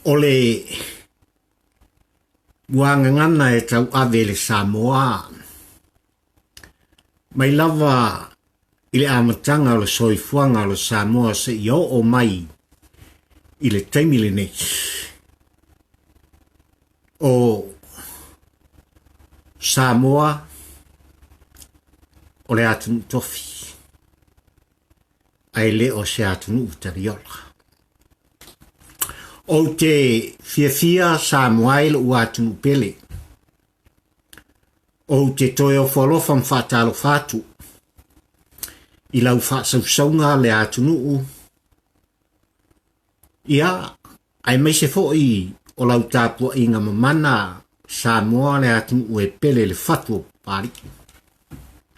o le wangangana e tau ave le Samoa. Mai lava i le amatanga o le soifuanga o le Samoa se i o mai i le taimile nei. O Samoa o le atunuu tofi. Ai le o se atunuu taliola. O te fia Samoa i le ua atunuu pele. O te toe o whalofa mwhatalo whatu. I lau whaasausaunga le atunuu. Ia, ai mai se fo i o lau tāpua i ngā mamana Samoa le atunuu e pele le whatu o pari.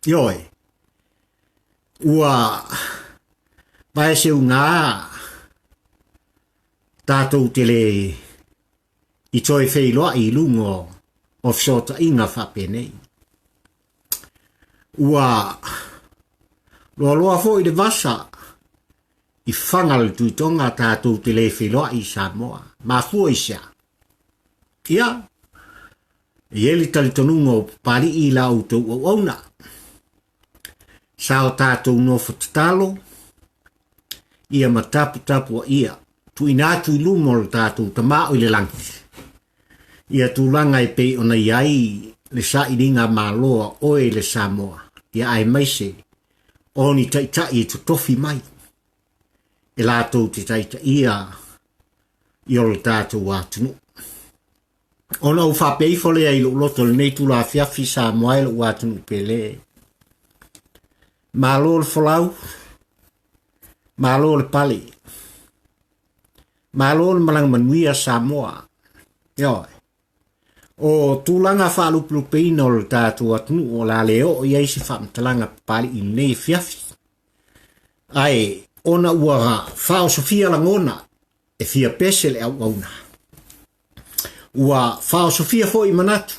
Ioi, ua vai se ngā tātou te le i toi wheiloa i lungo o fsota i ngā whapenei. Ua loa fo i le vasa i whangal tuitonga tātou te le wheiloa i Samoa. Ma fua i sia. Ia, i eli talitonunga o pari i la autou au auna. Sao tātou no whatatalo, ia matapu ia, tu inatu i lumol tātou tamao i le langi. Ia tūlanga e pei ona iai le sa iringa māloa oe le Samoa. Ia ai maise, o ni taitai e tu tofi mai. E lātou te taitai ia i o le tātou atunuu. Ona u whapei fole ai loto le nei tula fiafi Samoa i lo atunuu pele. Mālo le whalau, mālo le pale, mālo le malang manuia Samoa. Ioi. O tūlanga whaaluplupeina o le tātou atunuu o la leo o iei se whaamtalanga pali i nei fiafi. Ai, ona ua whaosofia langona e fia pese le au auna. Ua whaosofia fo i manatu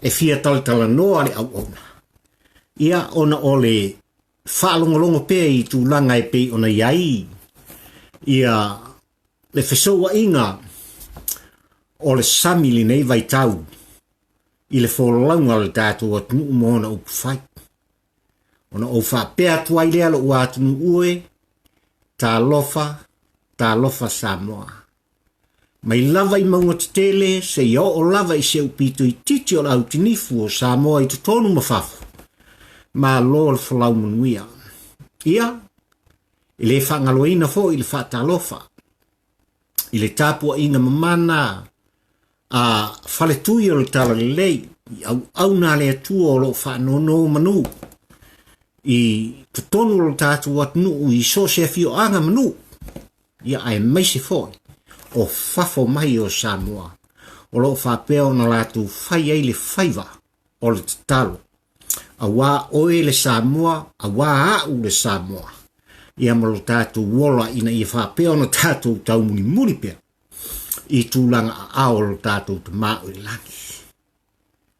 e fia talitala noa le au auna. Ia ona o le whaalongolongo pe i tūlanga e pe ona iai. Ia le whesoa inga o le samili nei vai tau i le wholaunga le tātou atunuu moona upu whai. Ona o whapea tuai lea lo ua atunuu ue, tā lofa Samoa. Mai lava i maunga te tele, se i o lava i Sa'ofaapito i titi o la autinifu o Samoa i tutonu mawhafu. Ma lo le whalau manuia. Ia, i le whangaloina fo i le faatalofa. I le tāpua inga mamana a whaletui o le tala lei, i au nā le atua o lo whanono manu. I tutonu o le tātua atunuu i so se fio anga manu. Ia ai maise foi, o fafo mai o Samoa. O lo whapea na lātu whai ai le whaiva o le tatalo. A wā oe le Samoa, a wā au le Samoa. Ia malo tātou wola ina i whapea na tātou tau muni pia. I tūlanga a ao lo tātou te mao i langi.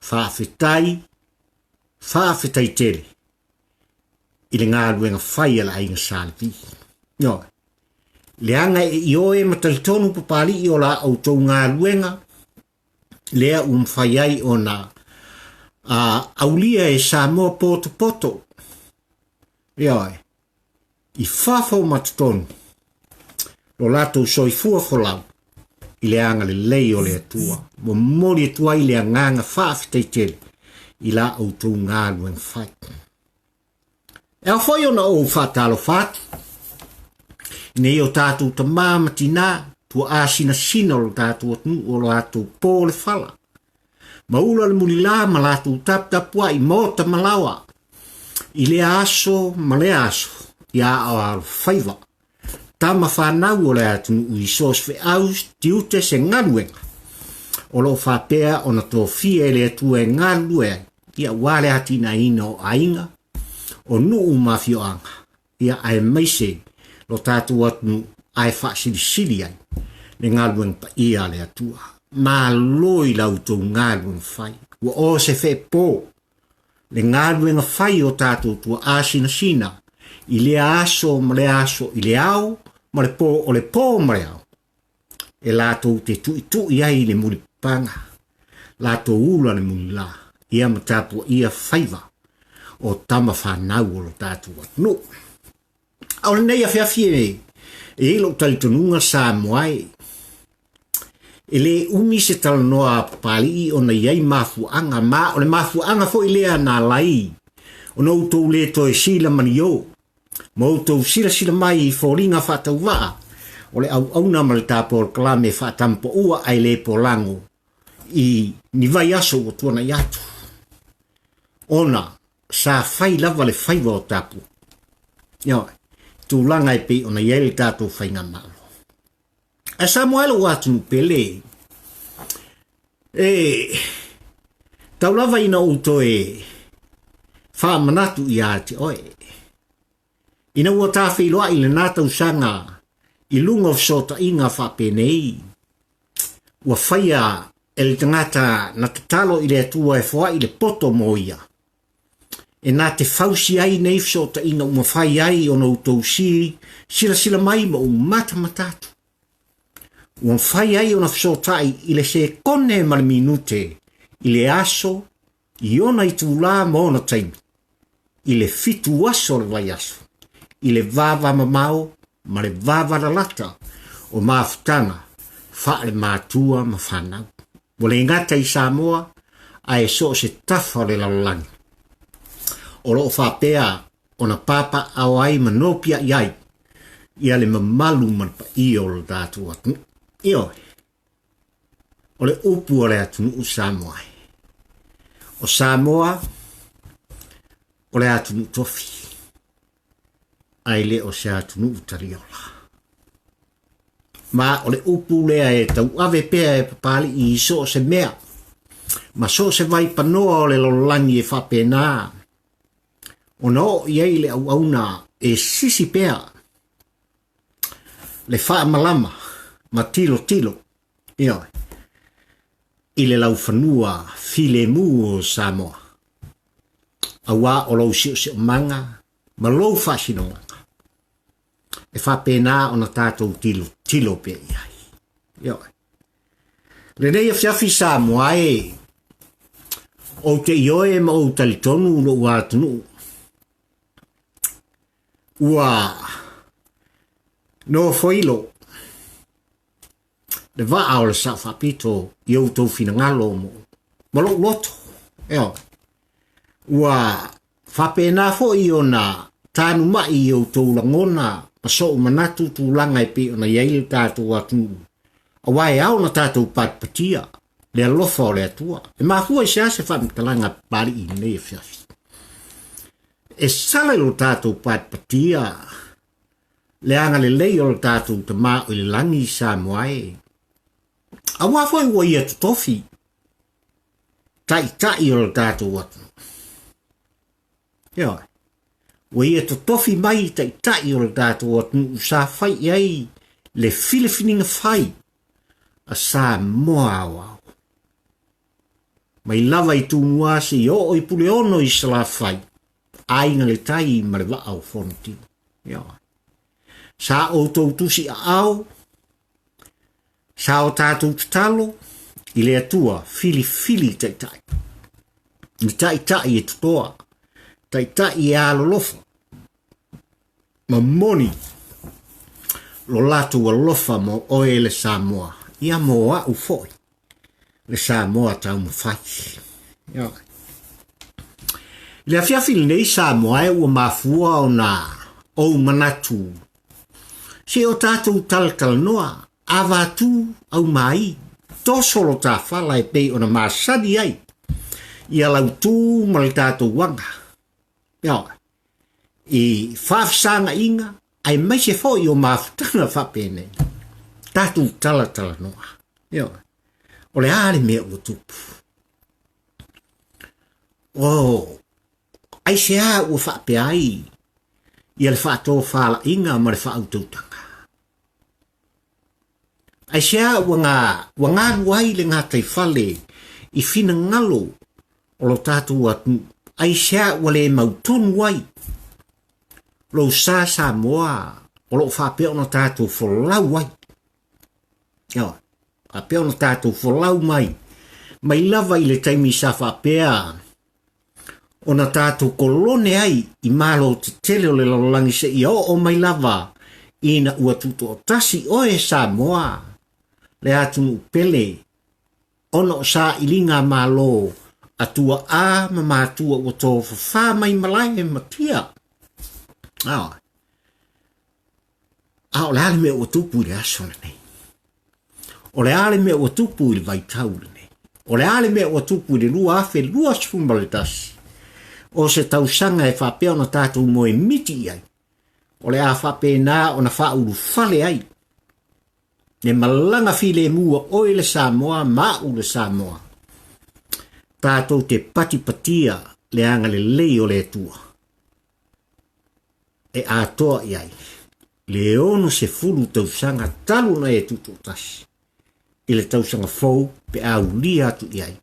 Whaafetai tele. I le ngā ruenga whai ala inga sālipi. Noi. Leanga e i oe matalitonu papali i o la autou ngā ruenga. Lea whai ai o na aulia e Samoa poto. Ioi. I whafau matutonu. Lo lato soifua folau. I le anga le lei o le atua. Mo mori atua i le anganga whaafetai tele. I la autou ngā ruenga whai. E a whai ona o whatalo whatu. Nei o tātou ta māmatina, tua āsina sina o tātou atunuu o tātou pōle whala. Maula le mulila ma tātou tapua i mota malawa. I le aso ma le aso, i a o whaiva. Tama whanau o le atunuu i sos fe aus, tiute se ngaruenga. O lo whapea o na tō fie le atua e ngaruenga, i a wale atina ina o ainga, o nuu mafioanga, i a ai maise, lo tātou atunuu ai whaasiri ai, le ngaruenga pa ia le atua. Ma loi lautou ngaruenga whai, ua o se whe pō, le ngaruenga whai o tātou tua āsina sina, i le aso ma le aso i le au, ma le pō o le pō ma le au. e lātou te tui ai le mulipanga, lātou ula le mulila, ia matapua ia whaiva o tama whanau o lo tātou atunuu. Au le nei awhiawhi e ilo talitonunga Samoa e le umi se talanoa pali o na iai mafuanga ma o le mafuanga fo ilea na lai o na utou le to e sila mani o ma utou sila mai fo ringa faatauina o le au na mal tapo o klame faatampo ua ai le polango i ni vai aso o tuana iatu ona sa fai lava le faiva o tapu yo tulanga e pe ona iai le tatou whainga malo. A Samoa lo atunuu pele taulava ina uto e whaamanatu i ate oe. Ina ua tāwhiloa i le nā tausaga i lunga o sota inga whapenei. Ua whaia e le tangata na tatalo i le atua e whua i le poto moia. E nā te whausi ai nei sota inga uma whai ai o na utou sila mai ma mata matatu. Ua whai ai o na whasotai i le se kone ma le minute i le aso i ona i tūlā ma ona taimi. I le fitu aso le vai aso. I le vava mamao ma le vava lalata o maafutanga wha le mātua ma whanau. Wa le ngata i Samoa a e so se tafa le lalolagi. O loo whapea o na papa au ai manopia iai ia le mamalu manpa i o le dātu atunuu. Io, o le upu o le atunuu Samoa. O Samoa, o le atunuu tofi. Ai le o se atunuu taliola. Ma o le upu lea e tau ave pea e papali i so se mea. Ma so se vai panoa o le lalolagi e whapena. O no iei le au auna e sisi pea. Le wha malama. Ma tilo. Io. I le lau whanua filemu o Samoa. Awa o lau sio manga. Ma lau whasinonga. E whapena o na tātou tilo pe iai. Io. Le nei a whiawhi Samoa o te ioe ma o talitonu lo ua atunuu. Ua no foilo. Le vaa o le Sa'ofaapito i au tau finangalo mo. Malo loto. Eo. Ua whapena fo i o na tānu mai i au tau langona ma so manatu tūlanga e pe o na iaile tātou atunuu. A wae au na tātou patpatia le alofa o le atua. E mahua i se ase whamtalanga pari i nei e whiawhi. E sale lo tātou patpatia le anga le lei o le tātou te mā o le langi i Samoa A wafoi ua ia tofi. Tai o le tātou atunuu. Ia. Ua ia tofi mai tai o le tātou atunuu sa whai ai le filifiliaina whai a Samoa au. Mai lava i tūnua se i o i pule ono i sala whai. Ainga le tai ma le waa au whonti. Ia. Sa o tau tusi a au. Sa o tātou tatalo, i le atua, filifili taitai. Ni taitai e tutoa, taitai e alolofa. Ma moni, lo latu alofa mo oe le Samoa. Ia moa u foi. Le Samoa tau mawhai. Ia. Le awhiawhili nei Samoa ua mafua o na o manatu. Se o tātou talakala noa, avatu au mai to solo ta fala e pe ona masadi ai ia lau tu mal tātou wanga ia i whafsanga inga ai mai se fo i o mafutana whapene tātou tala noa ia o le are mea o tupu o ai se a o whape ai ia le whaato whala inga ma le whaautoutanga ai sea wanga ruai le ngā taifale i whina ngalo o lo tātou atunuu. Ai sea wale mautonu wai. Lo sa Samoa o lo whapea o na tātou wholau wai. Ia. A pea ona tātou wholau mai. Mai lava I le taimi sa whapea. Ona tātou kolone ai I malo te tele o le lalolagi se I o mai lava. Ina ua tuto o tasi oe Samoa. Le atunuu pele. Ona o sa ilinga malo. Atua a ma matua ua tō whawha mai malai e matia. Aoi. O le ale mea ua tupu I le asona nei. O le ale mea ua tupu I le vaitaule nei. O le ale mea ua tupu I le lua afe lua sifuma le tasi. O se tausaga e whapea ona tātou moe miti ai. O le a faapēina ona whaulu fale ai. Ne malanga file mua oe le Samoa mau le Samoa. Tātou te patipatia le anga le lei o le tua. E atoa iai. Le ono se fulu tausanga talu na e tutu tasi. I le tausanga fau pe au lia atu iai.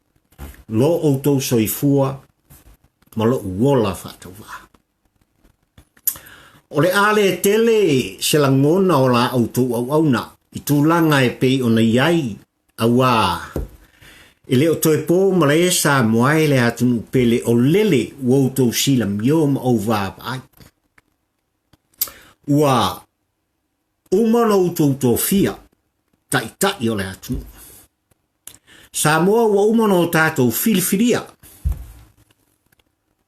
Lo o tau soifua ma lo uola faatauva. O le ale tele se langona o la autou au auna. I tūlanga e pei ona iai awa. E le o toe pō ma le Samoa e le atunuu pele o lele wautou sila mio ma au vāpai. Ua umano utou tofia taitai o le atunuu. Samoa ua umano o tātou filifiliaina.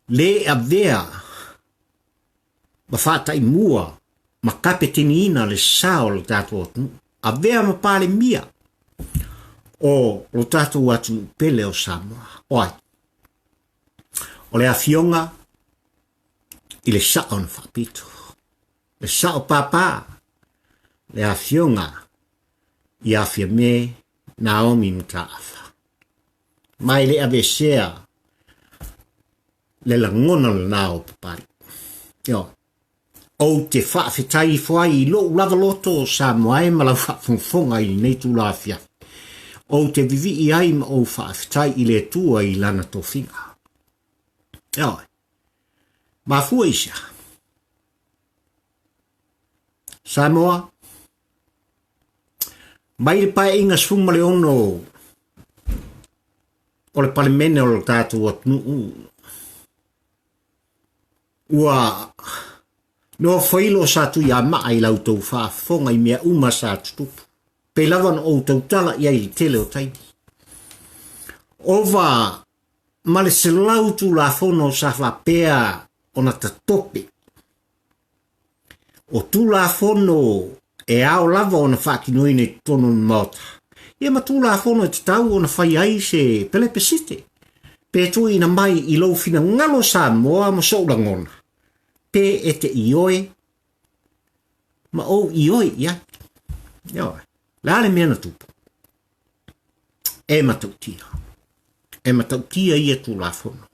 Le avea ma faatautoina mua ma kapetiniina le sao le tātou atunuu. Avea ma Palemia o lo tātou atunuu pele o Samoa. Oai. O le afioga I le Sa'ofaapito. Le Sa'ofaapito. Le afioga I Fiame Naomi Mataafa. Mai le avesea le langona le nao papari. Yo. O te whaafetai whai I lo lava loto o Samoa e malau whaafonga I nei tūlafia. O te vivi I ai ma o whaafetai I le tua I lana tofinga. Yo. Mafua isa. Samoa. Mai le paeaiga sfuma le ono o le Palemia o le tātou atunuu. Ua no whailo sa tu ia maa I lautou whaafonga I mea uma sa tutupu. Pe lawan o tautala I ai tele o taini. Ova male se lautu la fono sa whapea o na tatope. O tu la fono e ao lava o na whakinoine tono mauta. Ia ma tu la fono e te tau o na whai ai se pelepesite. Pe tu ina mai I lau fina ngalo Samoa ma soulangona. Pe e te ioe. Ma o ioe ia. Ia. Lale mea na tupu. E matautia. E matautia ia tu la fono.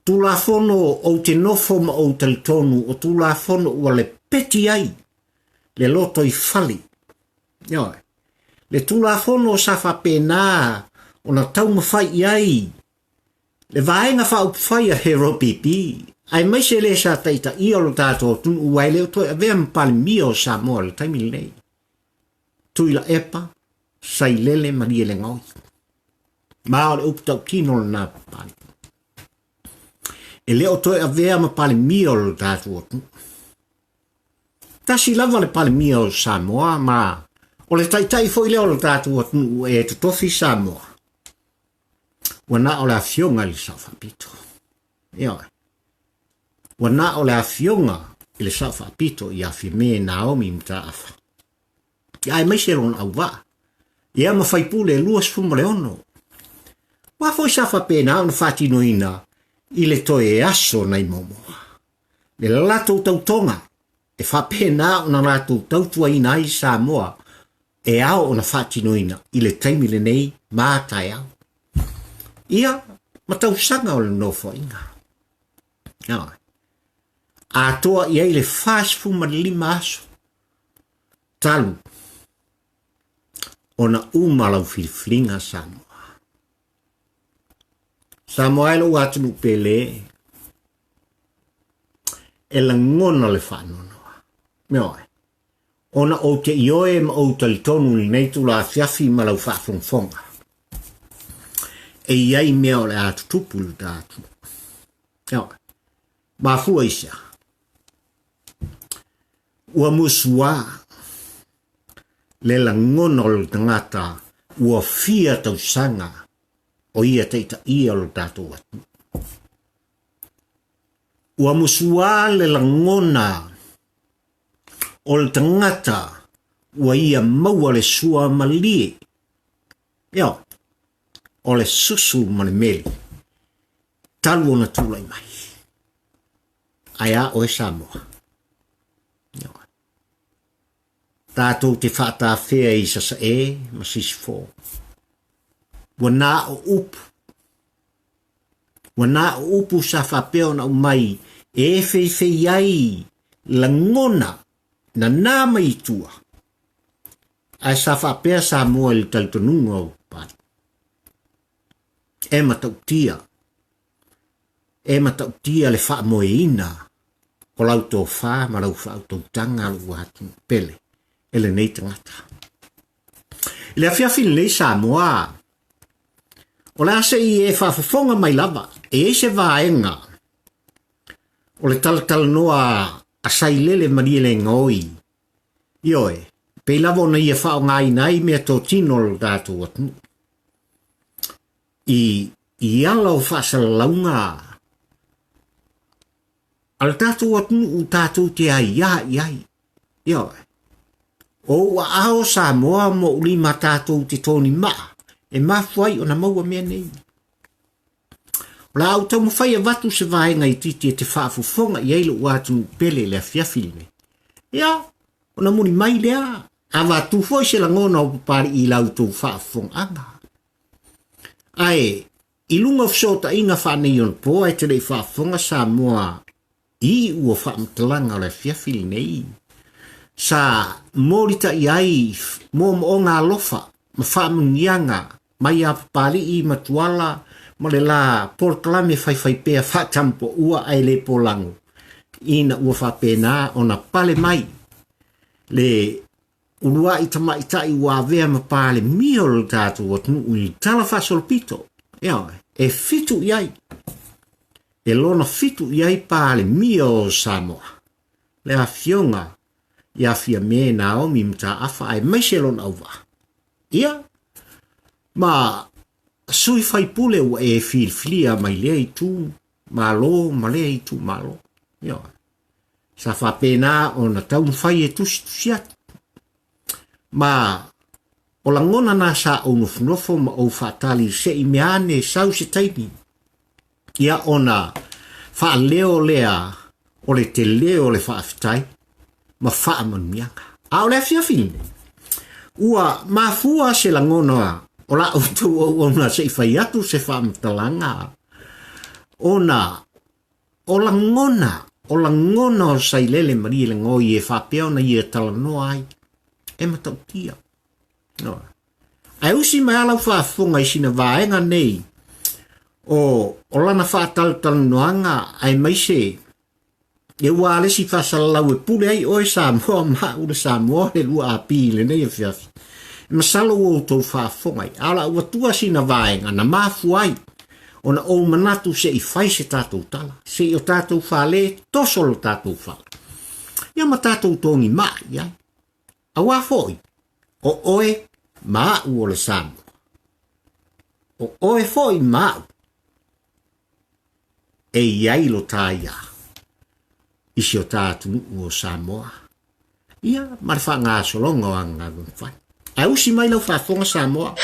Tu la fono o te nofo ma o talitonu o tu la fono ua le peti ai. Le loto I fali. Ia. Le tu la fono o Sa'ofaapito o na tau mawhai ai. Le vaenga whaupwhai a hero pipi. Ai mai se le sa taitai o lo tātou atunuu ai leo toi avea ma Palemia o Samoa le taimi nei. Tui la epa, sai lele maria le ngoi. Maa o le uptau kino le nā pali. E leo toi avea ma Palemia o lo tātou atunuu. Tasi lava le Palemia o Samoa ma o le taitai foi leo lo tātou atunuu e te tofi Samoa. Wana o le afioga I le Sa'ofaapito. Ia. Wana o le afioga I le Sa'ofaapito I Fiame Naomi Mataafa. Ia e mai se lona au wa. Ia ma whaipule lua sifuma le ono. Wa foi Sa'ofaapito na whaatinoina I le toe e aso nei moomooga. Le latou tautonga e whapena na latou tautuaina ai Samoa e ao ona whaatinoina I le taimi le nei mātai au. Ia, ma tausaga o le nofo inga. Ia. Atoa I ai le whaasifuma le 5 aso. Talu. Ona umalau filifiliaina Samoa. Samoa elo atunuu pele. E la ngona le whaanonoa. Meoe. ona o te ioe ma o talitonu ni nei tula fiafi ma lau whaafonfonga. E iai mea o le atu tupu le tātu. Ma fua isa. Ua musua le langona o le tangata ua fia tausanga o ia taitai o le tātu atu. Ua musua le langona o le tangata ua ia maua le sua malie. O le susu ma le meli. Talu ona tulai mai. Aia o e Samoa. Tātou te faatawhea i sasa ma siufofoga. Ua nā o upu. Ua nā o upu sa whapea ona umai e whewhei ai langona na nā mai tua. Ai sa whapea Samoa ili talitonunga o pari. E matautia. E matautia le faamoeina o lau tō wha ma lau faatautanga lu atu pele. Ele nei tangata. Le afiafili nei Samoa. O le ase i e whaafafonga mai lava. E se vaenga. O le talatala noa a sailele mariele ngoi. Ioe. Pei lava ona i e whao ngai nai mea tō tino lo dātu atu. I ala o whaasalaunga. Al tātu atu u tātu te ai iai. Ioe. O ua ao Samoa mo uli ma tātou te tōni maa. E mafuai o na maua mea nei. O la au tau mawhai a watu se vaenga i titi e te whaafofonga i eilo uatu pele le afiafili ne. O na muni mai lea. A watu foi se langona o papari i lau tau whaafofonga anga. Ai, i lunga fsota inga whanei on po e te rei whaafofonga Samoa i ua whaamtalanga le afiafili nei. Sa morita i ai moomooga alofa ma whaamungianga mai a papari i matuala ma le la portalame whaiwhaipea whaatampo ua ai le polango. Ina ua whapena o na pale mai. Le ulua i tamaita'i ua avea ma Palemia o le tātou atunuu i tala Sa'ofaapito. E fitu i ai. E lona fitu i ai Palemia o Samoa. Le afioga ia Fiame Naomi Mataafa ai maiselon auwa. Ma sui fai pule ua e filfilia mai lea i tu malo ma lea i tu malo. Sa whapena o na taun fai e tusiat. Ma o langona na sa o nofnofo ma o whaatali se i meane sau se taimi. Ia ona wha leo lea o le te leo le whaafitai. Ma whaamanuianga. A o le afiafili. Ua mafua se langona o la utu o na se whai atu se whaamtalanga. O langona o sailele marile ngoi e whapea na i e talanoa ai. E matautia. Ai usi mai alau whaafonga i sina vaenga nei. O lana whaatalanoanga ai maise. E ua le si whasalau e pule ai o e Samoa ma ule Samoa e lua api le nei e fiafi. E masalo o tau whaafongai. Ala ua tua sina vaenga na mafu ai. Ona o manatu se i whai se tātou tala. Se i o tātou whale, tosolo tātou whale. Ia ma tātou tongi maa iai. A wafoi. O oe maa u o le Samoa. O oe foi maa. E iai lo tā ia. Isi o tātunuu o Samoa. Ia, marfa ngā solonga o anga whai. A usi mai lau whaafonga Samoa.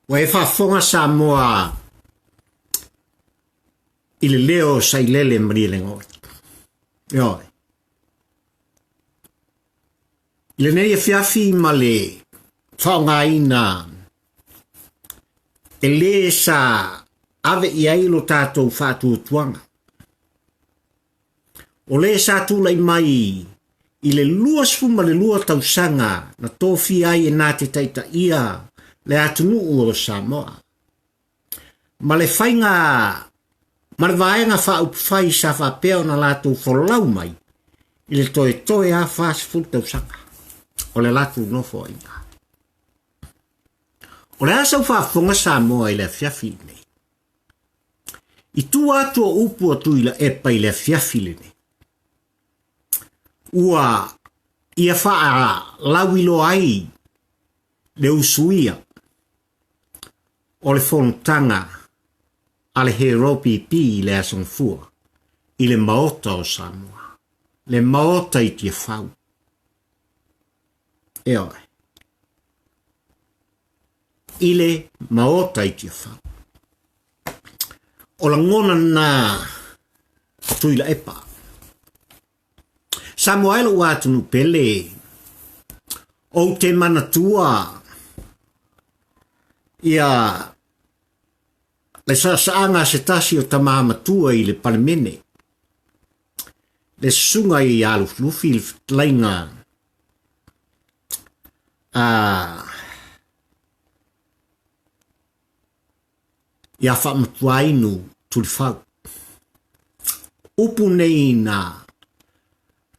Wa e whafonga Samoa i le leo sa i lele mrilengo. Ioi. I le nei e fiafi ma le whaongaina e le sa ave i ailo tātou faatautoina. O le sa tula i mai i le lua sfuma le lua tausaga na tofi ai e nā te taitaia le atunuu o Samoa. Ma le whainga, ma le vaenga whaupwhai sa whapea na lātou wholau mai i le toe a whaasful tausaga o le lātou nofo inga. O le asau whaafonga Samoa i le fiafi nei. I tu atu o upu atu i le epa i le fiafi nei. Ua ia whaa lawilo ai le usuia o le fontanga a le heropi pi le asongfua i le maota o Samoa. Le maota i tia whau. Eoi. I le maota i tia whau. O la ngona na tuila epa. Samoa elo watunu pele o te manatua ia le saanga se tasi o tamamatua i le Palemia. Le sunga i aluflufi i lainga ia whamatuainu tulifau. Upu nei na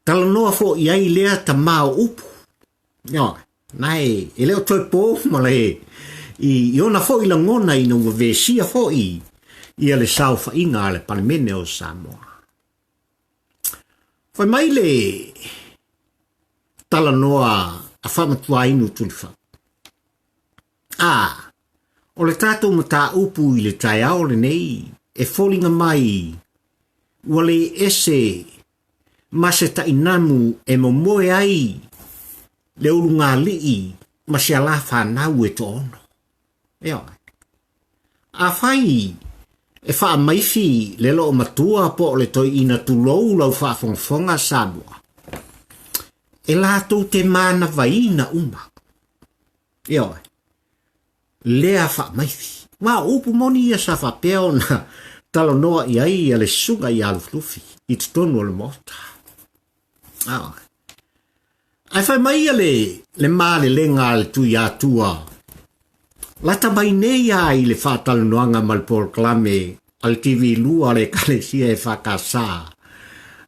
talanoa fo iai lea ta mao upu. Nai, leo toi po male i ona fo ila ngona ina ua vesia fo ia le Sa'ofaapito le Palemia o Samoa. Fai mai le talanoa a faamatuainu tulifa. O le tātou mata upu i le taiao le nei, e fōlinga mai, ua le ese mase tainamu e momoe ai, le urunga lii, ma se ala whanau e to ono. A whai, e wha maifi le lo matua po le toi ina tulou lau whaafonga Samoa. E lātou te mana vaina uma. Lea wha maifi. Wā upu moni ia sa whapeo na talanoa i ai le sunga i aluflufi. I tutonu le mota. Ai whai mai le maale lenga le tui atua. Lata mai nei ai le whātalanoanga mal polklame al TV lua le kalesia e whakasa.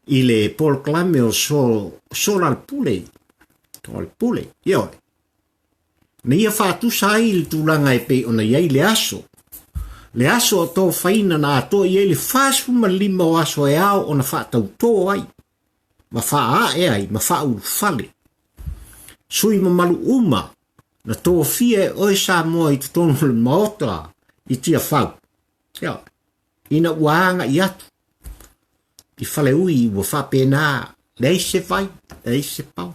I le polklame o sol al pule. Al pule. Na ia whātusa ai le tūlanga e pe ona iai le aso. Le aso o tō whaina na atoa iai le whāsuma lima o aso e ao ona faatautoa ai. Ma wha e ai, ma whauru whale. Sui ma malu uma, na tofi e oe Samoa i tutonu le maota i tia whau. Ina uanga i atu. I whale ui ua whapena, leise vai, leise pau.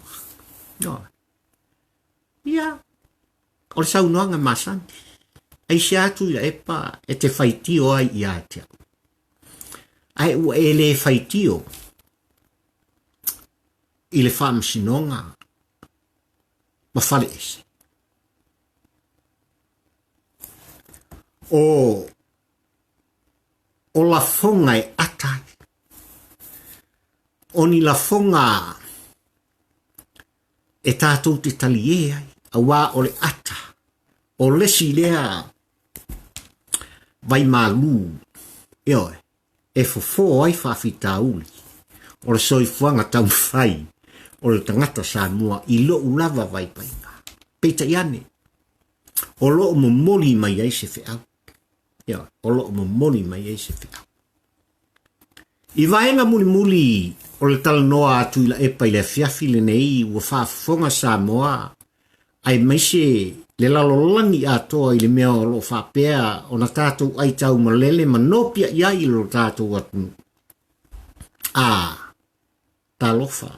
O le saunoanga masani. Ai se atu i epa e te whaitio ai i atia. Ai ua e le whaitio i le whaamasinonga ma whale ese. O la fonga e atai. O ni la fonga e tātou te talie ai. A wā o le ata. O lesi lea vai malu. E fofo ai whawhitauli. O le soifuanga tau whai. O le tangata Samoa i lo ulava vai painga. Paeaiana. O lo momoli mai ai se whiau. O lo momoli mai ai se whiau. I vaenga muli o le talanoa atu ila epa i le fiafi le nei ua whaafonga Samoa. Ai maise le lalolagi atoa i le mea o lo whapea o na tātou ai tau malele manopia iai i lo tātou atunuu. Talofa.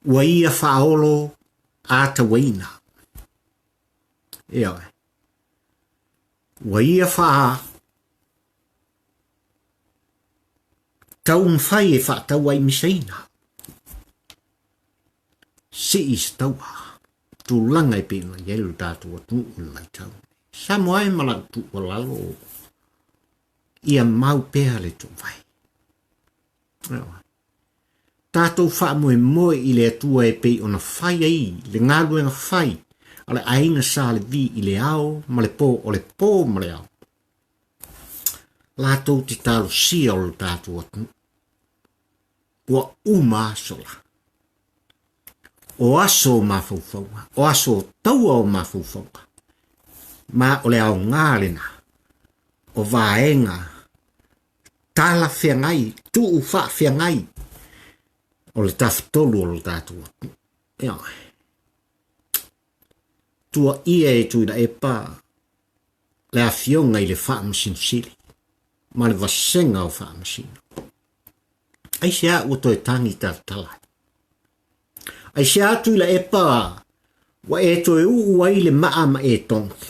Ua ia whaolo atawaina. Ua ia wha tau mwhai e whaatau ai misaina. Si istaua. Tūlanga e pēna ielu tātou atunuu mai tau. Samoa e malatu o lalo. Ia mau pēha le tō vai. Tātou whaamoe moe i le atua e pei ona whai ai, le ngāruenga whai, ale ainga sā le vi i le ao, ma le pō o le pō ma le ao. Lātou te tālo sia o le tātou atunuu. Ua uma asola. O aso mafaufaunga, o aso taua o mafaufaunga. Ma o le ao ngārena, o vaenga, tala whiangai, tuu wha whiangai, o le tafutolu o le tātua. Tua ia e tuina e pā, le afioga i le whaamasinosili, ma le vasenga o whaamasino. Ai se a ua toi tangi tātalai. Ai se atu ila e pā, wa e toi uu ai le maa ma e tonki.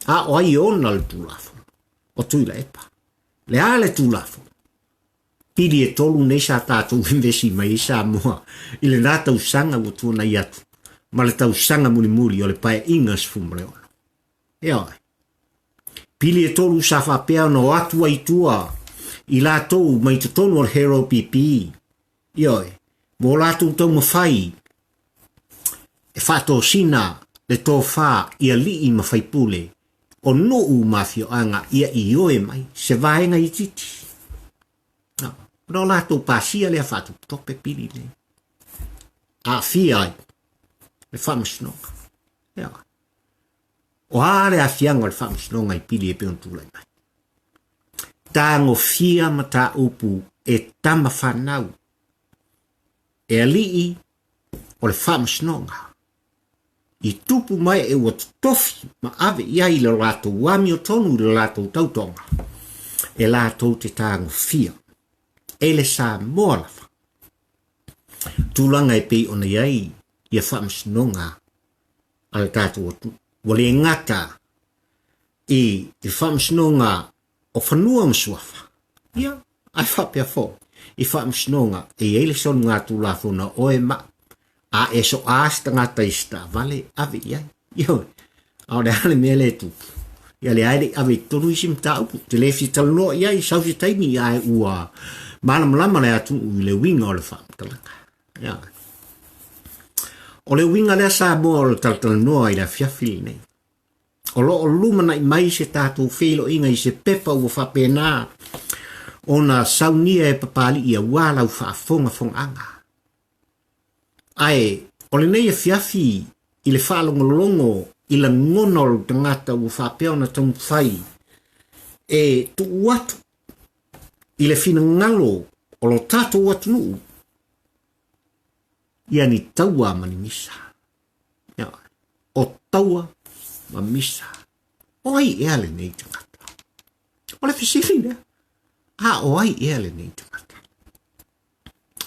O ai ona le tūlafo, o tu ila e pā. Le a le tūlafo. Pili e tolu nei sa tātou invesi mai sa mua. I le nā tausanga ua tuana i atu. Ma le tausanga muli o le paeaiga sifumale ono. Pili e tolu sa whapea no atu ai tua. I lātou mai tutonu o le hero PPE. Mo lātou tau mawhai. E whato sina le tō whā ia lii mawhaipule. O nuu mafio anga ia i oe mai. Se vaenga i titi. no la tu pasia le fatu tope pili le a fia le famsno ya o ale a fianga le famsno ngai pili e pe on tulai mai tango fia mata upu e tama fanau e alii o le famsno i tupu mai e wat tofi ma ave ia i le lato wami o tonu le lato tautonga e lato te tango fia e le Samoa lafa tulanga e pe ona iai ia famsnonga al tatu wale ngata i famsnonga o fanua msuafa ia ai fapea fo i famsnonga e ele son ngatu la fona oe ma a eso asta ngata ista vale ave iai yo au de hale mele tu ia le aile ave tonu isim tau te le fitalno iai sausi taimi ai ua malam lama le atu le winga o le famtalanga ya o le winga le Samoa o le taltalnoa i la fiafili nei o lo o lumana i mai se tatu filo inga i se pepa ua whapena ona saunia e papali ia wala u whaafonga fonganga ai o le nei e fiafi i le whaalongolongo i la ngonol tangata ua whapea na tamu whai e tu watu i le fina ngalo o lo tato atunuu ia ni taua mani misa ya o taua ma misa o ai e ale nei tangata o le fisifina o ai e ale nei tangata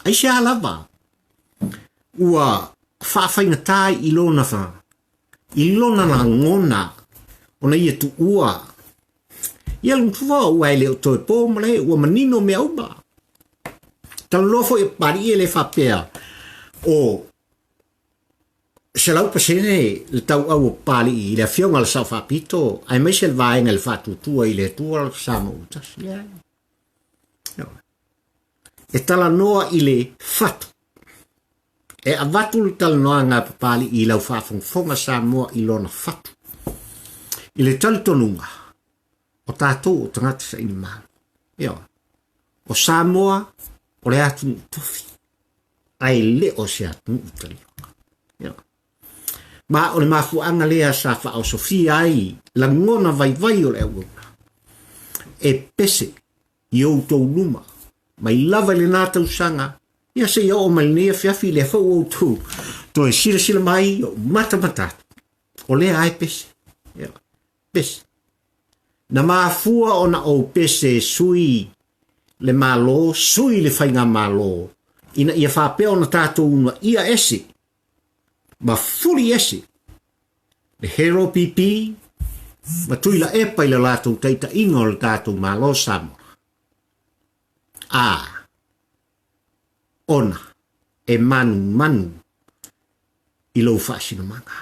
ai se alava ua whaafaina tai i lona na ngona o na ia tu ua ia lungtuwa ua ele o toi pō male ua manino mea uba talofo e pari e le whapea o se lau pasene le tau au o pali i le afioga le Sa'ofaapito ai mai se le vaenga le whatutua i le tua le Samoa utas e tala noa i le fatu e avatu le tala noa ngā papali i lau whafongfonga Samoa i lona fatu i le talitonunga o tātou o tangata sa ini maa o Samoa o le atunuu tofi ai le o se atunuu taliola ma o le mafuanga lea sa fa'aosofia ai la ngona vai o le auna e pese i outou luma mai lava le nā tausanga ia se ia o malinea fiafi le fau outou to e sila mai o mata o lea ai pese pese na mafua ona o pese sui le malo sui le fainga malo ina ia whapea ona tātou una ia ese ma fuli ese le hero pipi ma tui la epa i le latou taita inga o le tātou malo Samoa ona e manu i lou whaasinamanga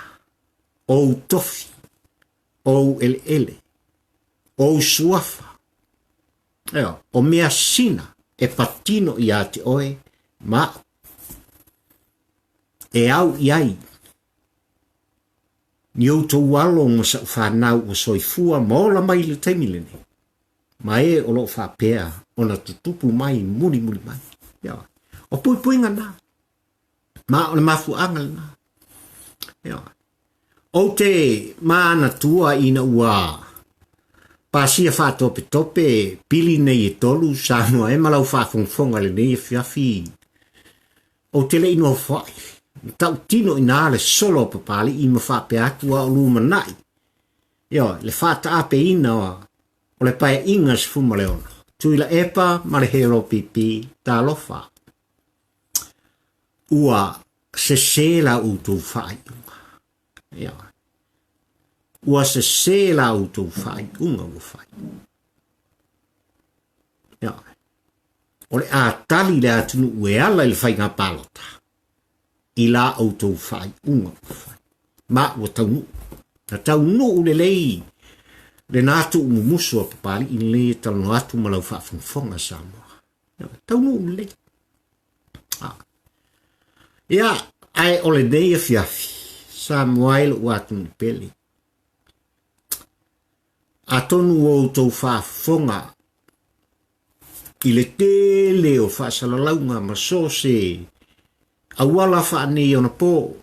ou tofi ou ele ou suafa o mea sina e patino i ate oe ma e au iai ni outou walo ma sa whanau o soifua maola mai le taimilene ma e o lo whapea o na tutupu mai muli mai o pui ngana ma o le mafu angal na o te maana tua ina ua pasia faatautope pili nei e tolu Samoa e malau whafongfonga le nei e fiafi o te le ino whai tau tino ina le solo papali i ma whape atua o luma nai le faatautoina o le paeaiga se fuma le ona tui la epa ma le hero pipi ta lofa ua se la utu whai ua se la utu whai unga ua whai o le a tali le atunuu e ala i le whainga palota i la utu whai unga ua whai ma ua taunuu na taunuu le lei le nātu umumusua papali i le talo atu malau whaafungfonga Samoa taunuu le lei ai ole nei e fiafi Samoa ilo watu ni peli atonu o tau whaafonga I le tele o whaasalalaunga ma so se awala whaanei ona po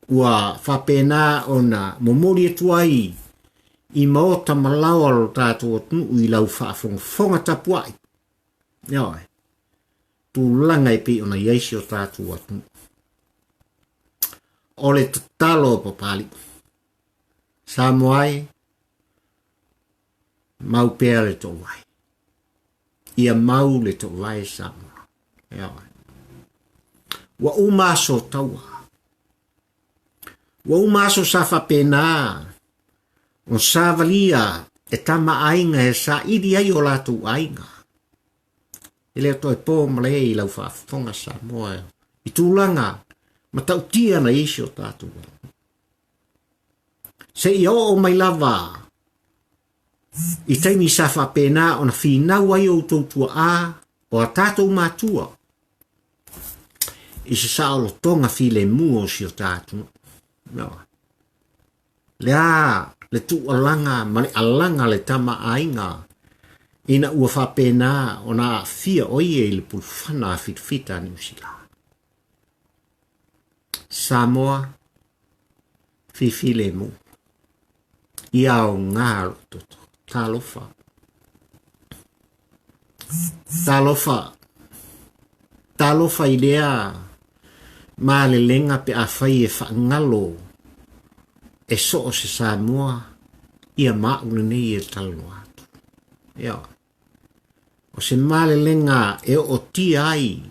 ua whapena ona momori atuai I maota malawa lo tātou atunuu I lau whaafonga tapuai. Ioi. Tu langa I pe ona iaisi o tātou atunuu. O le tatalo papali. Samoai mau pēr le to vai. Ia mau le to vai Samoa. Ioi. Wa umaso taua. Wa umaso sa whapena o savalia e tamaaiga e sa idi ai o lātou aiga. E lea toi pō male I lau whaafonga Samoa. I tūlanga ma tautia na isi o tātou. Se I o mai lava I taimi sa whapena o na whinau ai o tautua a o a tātou mātua. I se sa o tonga file mua si o tātou. No. Lea le tu alanga ma le alanga le tamaaiga ina ua whapena o na fia oie I le pulfana fitfita New Zealand. Samoa fifile mu ia o ngaro toto talofa idea ma le lenga pe a fai e whaangalo e so o se Samoa ia mauna nei e talo atu. Ia. O se male lenga e o ti ai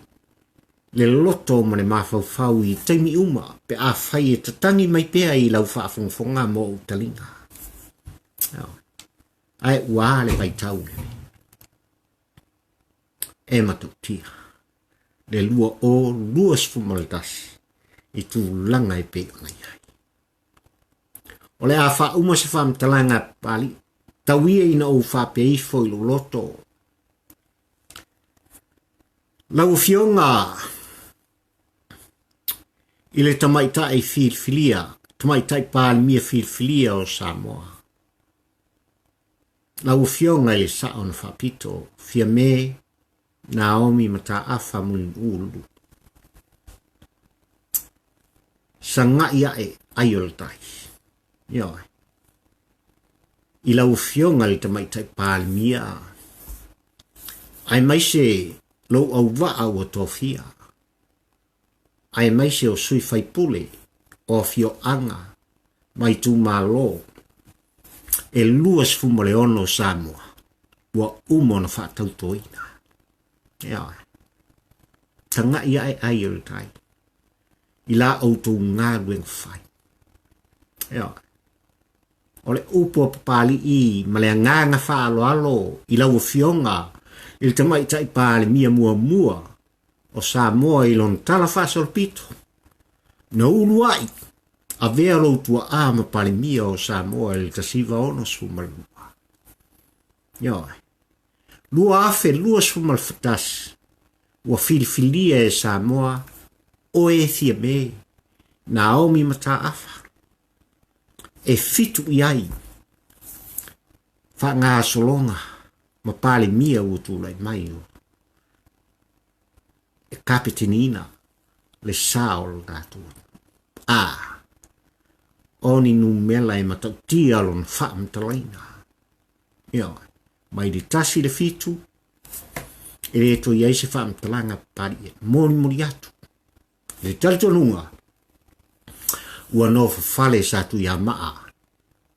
le loto ma le mawhauwhau I taimi uma pe a whai e tatangi mai pea I lau whaafonga mo o talinga. Ia. Ai ua le vai tau le. E matautia. Le lua o lua sfumaltasi I tu langa e pe o iai. O le a wha uma se whamtalanga pali, tauia ina o whapeifo I lo loto. Lau fionga I le tamaita'i filfilia, tamaita'i Palemia filfilia o Samoa. Lau fionga I le Sa'ofaapito Fiame Naomi Mataafa Mulinuu. Sanga ia e aioltai. Ioi. I lau fionga le tamaita'i Palemia. Ai mai se lo au waa o tofia. Ai mai se o sui fai pule o afioga mai tu malo. E luas fumo le ono Samoa. Ua umo na faatautoina. Ioi. Tanga ia e aioltai. I la auto ngā lueng fai. Ioi. O le upo papali I ma le nganga whaaloalo I lau fionga I tamaita'i Palemia muamua o Samoa I lon tala Sa'ofaapito. Na uluai avea lo tua a ma Palemia o Samoa I tasiva ono sumalua. Ioi. Lua afe lua sumalfatasi ua filifilia e Samoa o e Fiame Naomi Mataafa. E fitu iai wha solonga ma Palemia ua tūlai mai o e kapitinina le sao tātou. Oni numela e matautia lon faamtalaina. Ia, mai di tasi le fitu e le to iai se faamtalanga pari mori atu. Le taltonunga ua no fale sa tu ia maa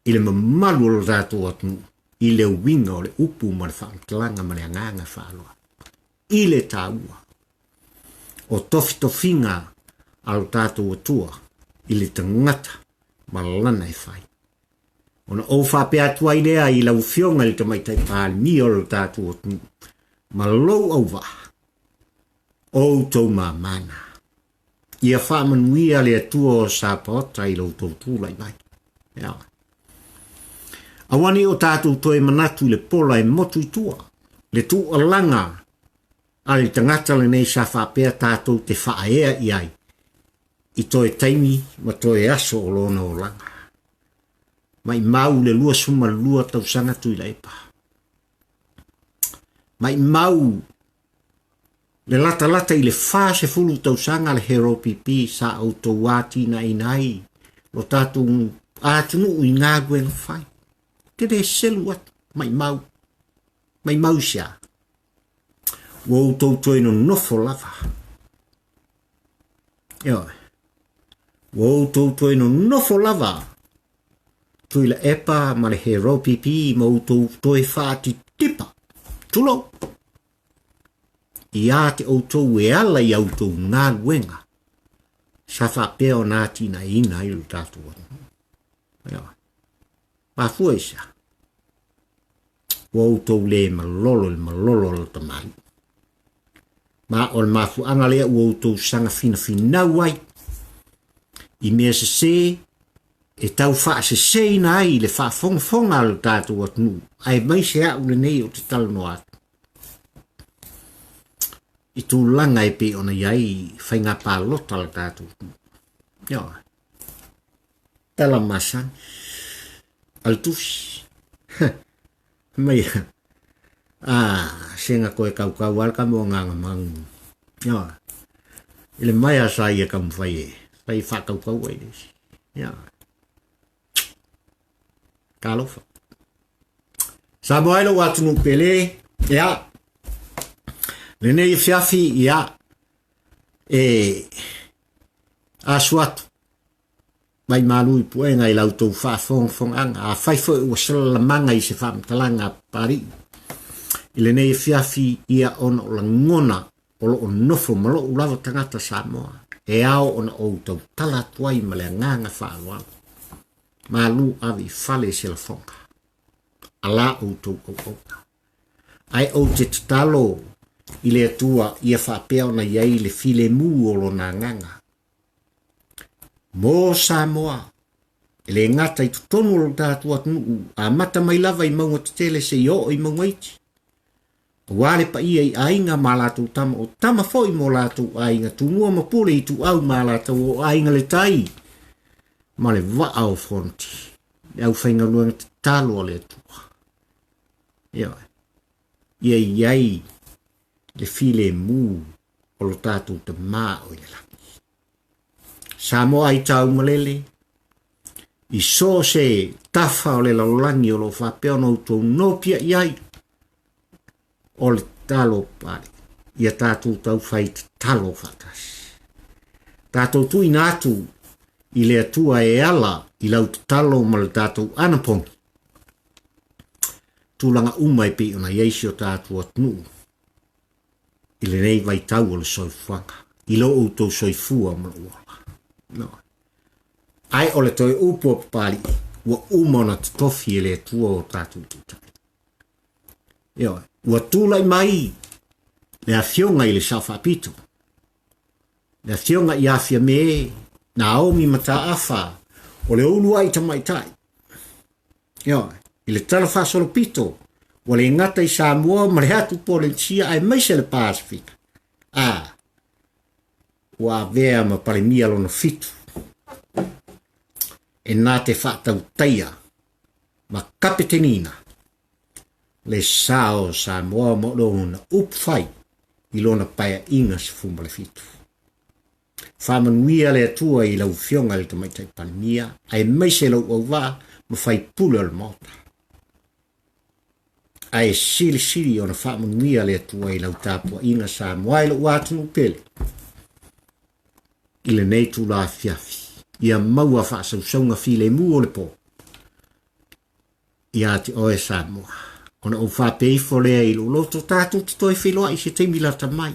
I le mamalu o tātou atu I le winga o le upu ma le faamtalanga ma le anganga whaaloa. I le tāua o tofinga al tātou atua I le tangata ma lana e whai. Ona o whapea tua I lea I lau fionga I tamaita'i Palemia o tātou atu ma lou au wa o tau ma mana. Ia whamanuia le atua o sāpota I lau tau tūlai mai. Ia. Awani o tātou toe manatu I le pola e motu I tua. Le tu alanga a le tangata le nei sa whapea tātou te whaea I ai. I toe taimi ma toe aso o lona o langa. Mai mau le lua suma lua tausanga tui la epa. Mai mau Le lata i le fase fulu tausaga le heropipi sa outou atina inai lo tatou atunuu i galuega fai te le selu atu mai mau sia ua outou toe nonofo lava ioe ua outou toe nonofo lava tui la epa ma le heropipi ma outou toe faatitipa tulo ia te outou e ala i outou galuega sa faapea ona atinaina ai lo tatou ioe pafua isa ua outou le malolo le tamai ma o le mafuaga lea ua outou saga finafinau ai i mea sesē e tau faaseseina ai le faafogafoga a le tatou atunuu ae mai se a'u lenei o te talanoa atu i tulaga e pe ona iai faiga palota le tatou ioe tala masani al tusi mai senga koe kau al ka mo nganga mang ioe ile mai asa ia kam fai fa kau ai ioe kalofa Samoa lo watu no pele ya le nei fiafi ya aswat mai malu i puenga i lautou fong a fai fo o sala manga i se fam talanga pari ile nei fiafi ia on o la ngona o lo nofo malo o lava tangata Samoa e ao ona outou tala tuai ma le nganga whaaloa malu avi fale se la fonga ala outou ai o te talo i le atua ia whapea ona iai le file mu o lo na nganga mo Samoa ele ngata i tutonu lo tātua atunuu a mata mai lava i maunga tele se yo i maunga iti wale pa ia i ainga malatu tama o tama foi mo latu ainga tunua mapule i tu au malatu o ainga le tai ma le waa o fonti au whainga luanga te talo le atua ia iai le file mu o lo tātua te maa o le laki Samoa i tau malele i so se tafa o le lalolagi o lo faapea ona outou nopia iai o le talo pale ia tatou tau fai te talo fatasi tatou tuina atu i le atua e ala i lau te talo ma le tatou anapongi tulaga uma e pe ona iaisi o tatou atunuu i le nei vaitau o le soifuaga i lo outou soifua ma lo no ai ole toi upo pali wa umona tofi ele tuo tatu tuta yo wa tulai mai le afioga i le Sa'ofaapito le afioga i Fiame Naomi Mataafa o le ulu ai tamaita'i yo i le talafa solopito o le ngata i Samoa ma le atu Palemia ai mai se le Pacific wa avea ma Palemia lona fitu e nā te faatautoina ma kapetenina le sao Samoa mo lona upfai i lona paeaiga se fuma le fitu whamanuia le atua i lau fionga le tamaita'i Palemia ai mai se lau auwa ma fai pula le mota ai sili ona whamanuia le atua i lau tapua'iga Samoa i lau atunuu pele i le nei tu la fiafi ia maua whaasausauga file mu o le po ia te oe Samoa ona o whapeifo lea i lo loto tātou te toi whiloa i se teimi lata mai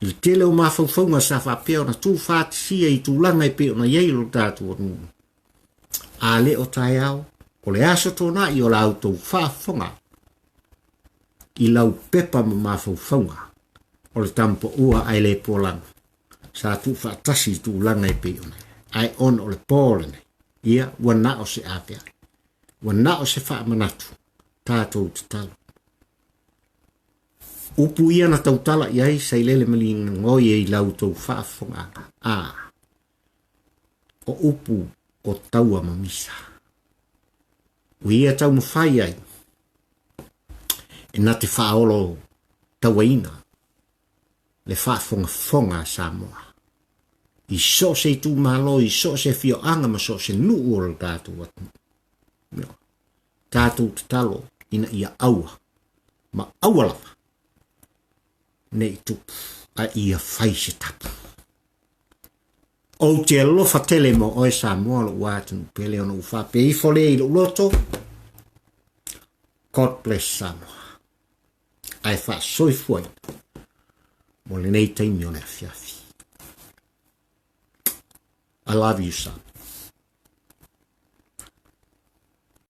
i le tele o mawhauwhaunga sa whapea ona tū whātisia i tūlanga i pe ona iei lo tātou anu a le o tai au o le aso tōna i o la autou whaafonga i lau pepa ma mawhauwhaunga o le tampo ua ai le polanga sa tu fatasi tu langa i pe ona ai on o le polene ia wana o se avea wana o se fa manatu tatou te talo upu ia na tautala iai sai lele malinga ngoi e lautou whaafonga o upu o taua mamisa uia tau mawhai ai e na te whaolo tauaina le whaafonga Samoa. I so se tu malo, i so se fioanga, ma so se nuu o tātou atunuu. Tātou te talo ina ia aua, ma awalama. Nei tupu, a ia whai se tapu. O te alofa tele mo oe Samoa lo wātunu pele ono uwhape i fole i loto. God bless Samoa. Ai wha soifuaina. Mo le nei taimi o le afiafi. I love you, son.